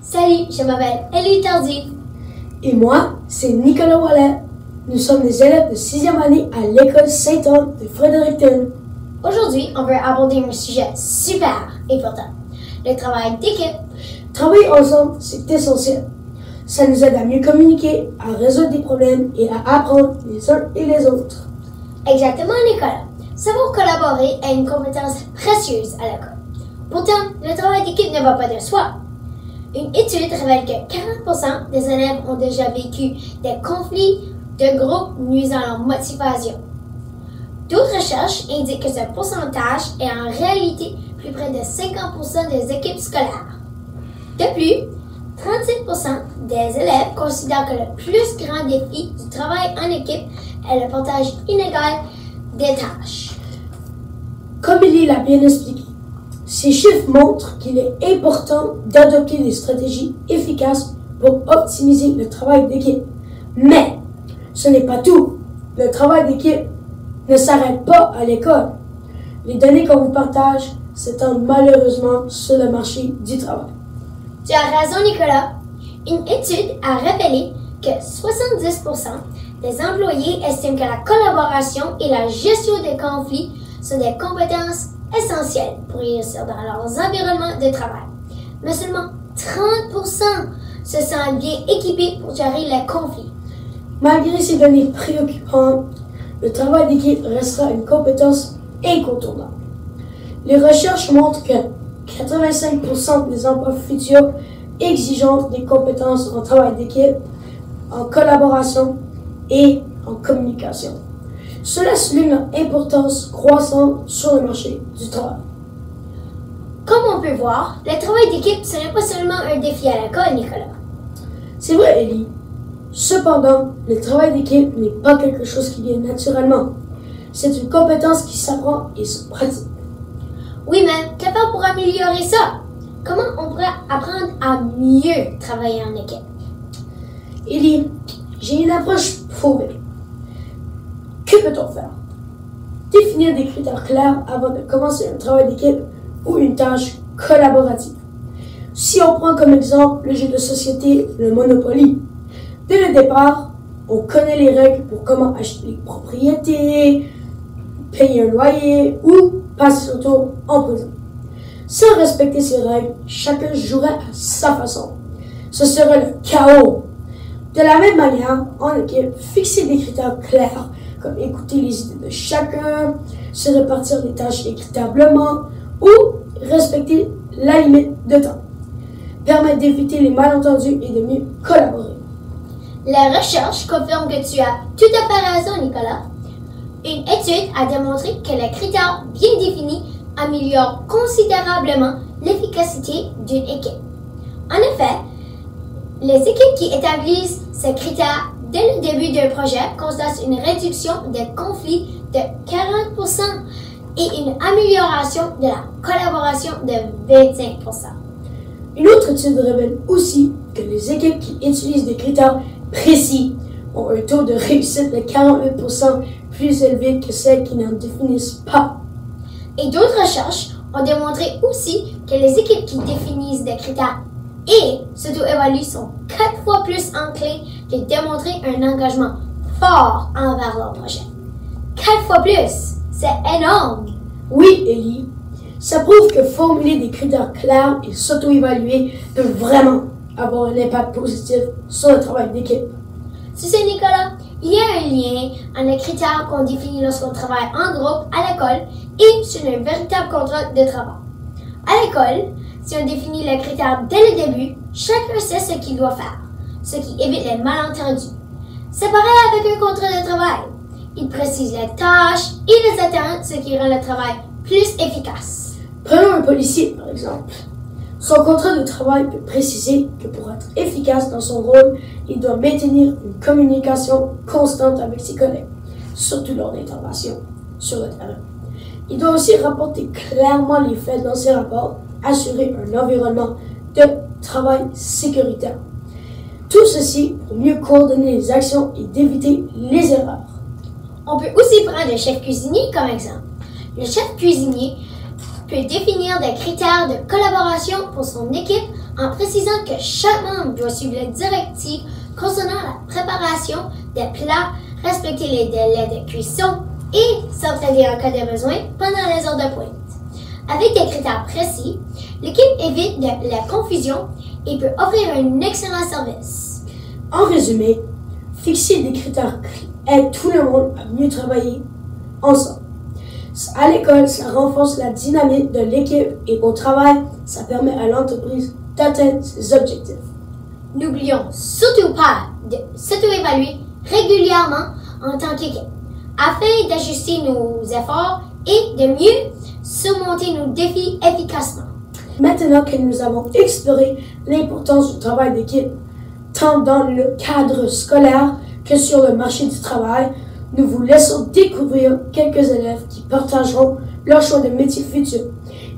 Salut, je m'appelle Ellie Tardif. Et moi, c'est Nicolas Wallet. Nous sommes des élèves de 6e année à l'école Saint-Anne de Fredericton. Aujourd'hui, on veut aborder un sujet super important, le travail d'équipe. Travailler ensemble, c'est essentiel. Ça nous aide à mieux communiquer, à résoudre des problèmes et à apprendre les uns et les autres. Exactement, Nicolas. Savoir collaborer est une compétence précieuse à l'école. Pourtant, le travail d'équipe ne va pas de soi. Une étude révèle que 40% des élèves ont déjà vécu des conflits de groupe nuisant à leur motivation. D'autres recherches indiquent que ce pourcentage est en réalité plus près de 50% des équipes scolaires. De plus, 37% des élèves considèrent que le plus grand défi du travail en équipe est le partage inégal des tâches. Comme Ellie l'a bien expliqué, ces chiffres montrent qu'il est important d'adopter des stratégies efficaces pour optimiser le travail d'équipe. Mais ce n'est pas tout. Le travail d'équipe ne s'arrête pas à l'école. Les données qu'on vous partage s'étendent malheureusement sur le marché du travail. Tu as raison, Nicolas. Une étude a révélé que 70% des employés estiment que la collaboration et la gestion des conflits sont des compétences essentielles pour réussir dans leurs environnements de travail. Mais seulement 30% se sentent bien équipés pour gérer les conflits. Malgré ces données préoccupantes, le travail d'équipe restera une compétence incontournable. Les recherches montrent que 85% des emplois futurs exigeront des compétences en travail d'équipe, en collaboration et en communication. Cela souligne leur importance croissante sur le marché du travail. Comme on peut voir, le travail d'équipe, ce n'est pas seulement un défi à l'école, Nicolas. C'est vrai, Ellie. Cependant, le travail d'équipe n'est pas quelque chose qui vient naturellement. C'est une compétence qui s'apprend et se pratique. Oui, mais que faire pour améliorer ça? Comment on pourrait apprendre à mieux travailler en équipe? Ellie, j'ai une approche prouvée. Que peut-on faire? Définir des critères clairs avant de commencer un travail d'équipe ou une tâche collaborative. Si on prend comme exemple le jeu de société, le Monopoly, dès le départ, on connaît les règles pour comment acheter les propriétés, payer un loyer ou passer son tour en prison. Sans respecter ces règles, chacun jouerait à sa façon. Ce serait le chaos. De la même manière, en équipe, fixer des critères clairs, comme écouter les idées de chacun, se répartir les tâches équitablement ou respecter la limite de temps, permet d'éviter les malentendus et de mieux collaborer. La recherche confirme que tu as tout à fait raison, Nicolas. Une étude a démontré que les critères bien définis améliorent considérablement l'efficacité d'une équipe. En effet, les équipes qui établissent ces critères dès le début d'un projet constatent une réduction des conflits de 40% et une amélioration de la collaboration de 25%. Une autre étude révèle aussi que les équipes qui utilisent des critères précis ont un taux de réussite de 48% plus élevé que celles qui n'en définissent pas. Et d'autres recherches ont démontré aussi que les équipes qui définissent des critères et s'auto-évaluent sont 4 fois plus enclins de démontrer un engagement fort envers leur projet. 4 fois plus! C'est énorme! Oui, Ellie, ça prouve que formuler des critères clairs et s'auto-évaluer peut vraiment avoir un impact positif sur le travail d'équipe. Tu sais, Nicolas, il y a un lien entre les critères qu'on définit lorsqu'on travaille en groupe à l'école et sur un véritable contrat de travail. À l'école, si on définit les critères dès le début, chacun sait ce qu'il doit faire, ce qui évite les malentendus. C'est pareil avec un contrat de travail. Il précise les tâches et les attentes, ce qui rend le travail plus efficace. Prenons un policier, par exemple. Son contrat de travail peut préciser que pour être efficace dans son rôle, il doit maintenir une communication constante avec ses collègues, surtout lors d'interventions sur le terrain. Il doit aussi rapporter clairement les faits dans ses rapports, assurer un environnement de travail sécuritaire. Tout ceci pour mieux coordonner les actions et d'éviter les erreurs. On peut aussi prendre le chef cuisinier comme exemple. Le chef cuisinier peut définir des critères de collaboration pour son équipe en précisant que chaque membre doit suivre les directives concernant la préparation des plats, respecter les délais de cuisson et s'entraider en cas de besoin pendant les heures de pointe. Avec des critères précis, l'équipe évite la confusion et peut offrir un excellent service. En résumé, fixer des critères aide tout le monde à mieux travailler ensemble. À l'école, ça renforce la dynamique de l'équipe et au travail, ça permet à l'entreprise d'atteindre ses objectifs. N'oublions surtout pas de s'auto-évaluer régulièrement en tant qu'équipe, afin d'ajuster nos efforts et de mieux surmonter nos défis efficacement. Maintenant que nous avons exploré l'importance du travail d'équipe, tant dans le cadre scolaire que sur le marché du travail, nous vous laissons découvrir quelques élèves qui partageront leur choix de métier futur.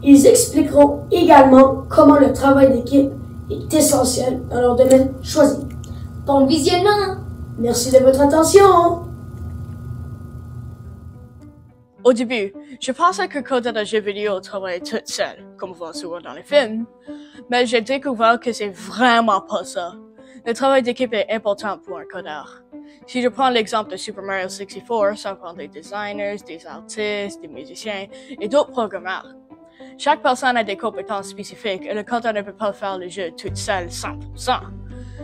Ils expliqueront également comment le travail d'équipe est essentiel dans leur domaine choisi. Bon visionnement! Merci de votre attention! Au début, je pensais que codeur de jeux vidéo travaillait toute seule, comme on voit souvent dans les films. Mais j'ai découvert que c'est vraiment pas ça. Le travail d'équipe est important pour un codeur. Si je prends l'exemple de Super Mario 64, ça prend des designers, des artistes, des musiciens et d'autres programmeurs. Chaque personne a des compétences spécifiques et le codeur ne peut pas faire le jeu toute seule 100%.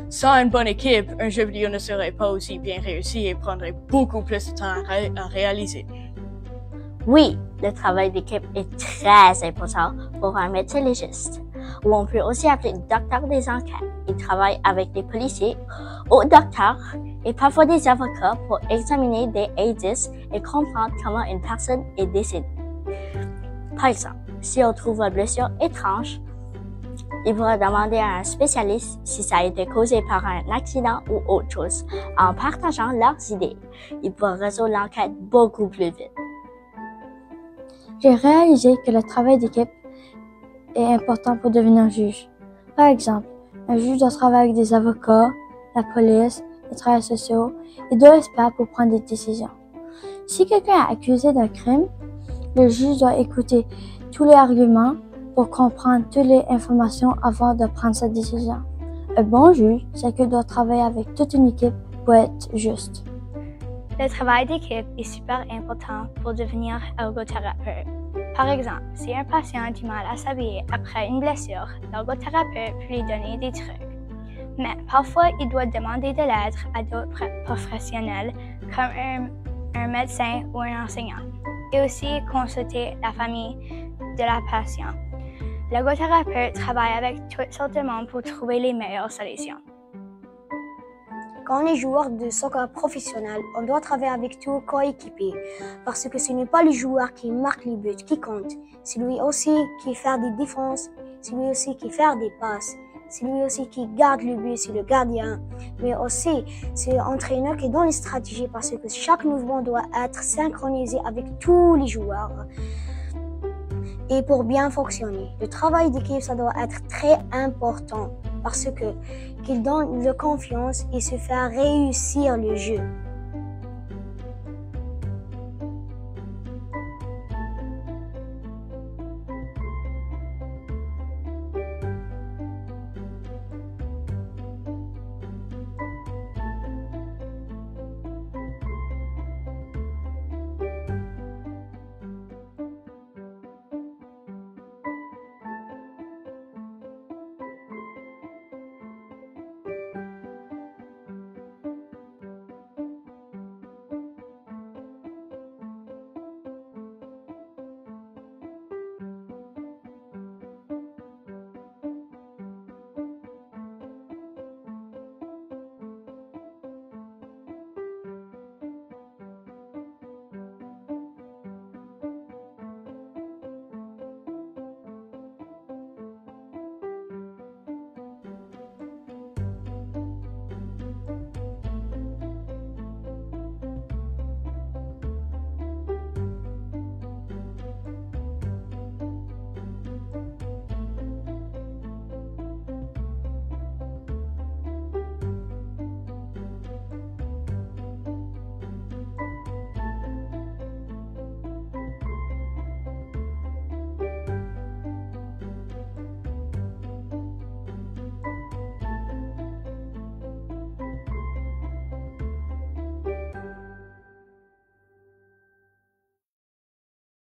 Sans une bonne équipe, un jeu vidéo ne serait pas aussi bien réussi et prendrait beaucoup plus de temps à réaliser. Oui, le travail d'équipe est très important pour un métier légiste, où on peut aussi appeler docteur des enquêtes. Il travaille avec des policiers ou docteurs et parfois des avocats pour examiner des indices et comprendre comment une personne est décédée. Par exemple, si on trouve une blessure étrange, il pourra demander à un spécialiste si ça a été causé par un accident ou autre chose. En partageant leurs idées, il pourra résoudre l'enquête beaucoup plus vite. J'ai réalisé que le travail d'équipe est important pour devenir juge. Par exemple, un juge doit travailler avec des avocats, la police, les travailleurs sociaux et d'autres experts pour prendre des décisions. Si quelqu'un est accusé d'un crime, le juge doit écouter tous les arguments pour comprendre toutes les informations avant de prendre sa décision. Un bon juge, c'est qu'il doit travailler avec toute une équipe pour être juste. Le travail d'équipe est super important pour devenir ergothérapeute. Par exemple, si un patient a du mal à s'habiller après une blessure, l'ergothérapeute peut lui donner des trucs. Mais parfois, il doit demander de l'aide à d'autres professionnels comme un médecin ou un enseignant, et aussi consulter la famille de la patiente. L'ergothérapeute travaille avec toutes sortes de monde pour trouver les meilleures solutions. Quand on est joueur de soccer professionnel, on doit travailler avec tous coéquipiers parce que ce n'est pas le joueur qui marque les buts qui compte, c'est lui aussi qui fait des défenses, c'est lui aussi qui fait des passes, c'est lui aussi qui garde le but, c'est le gardien, mais aussi c'est l'entraîneur qui donne les stratégies parce que chaque mouvement doit être synchronisé avec tous les joueurs. Et pour bien fonctionner, le travail d'équipe, ça doit être très important parce que qu'il donne de confiance et se fait réussir le jeu.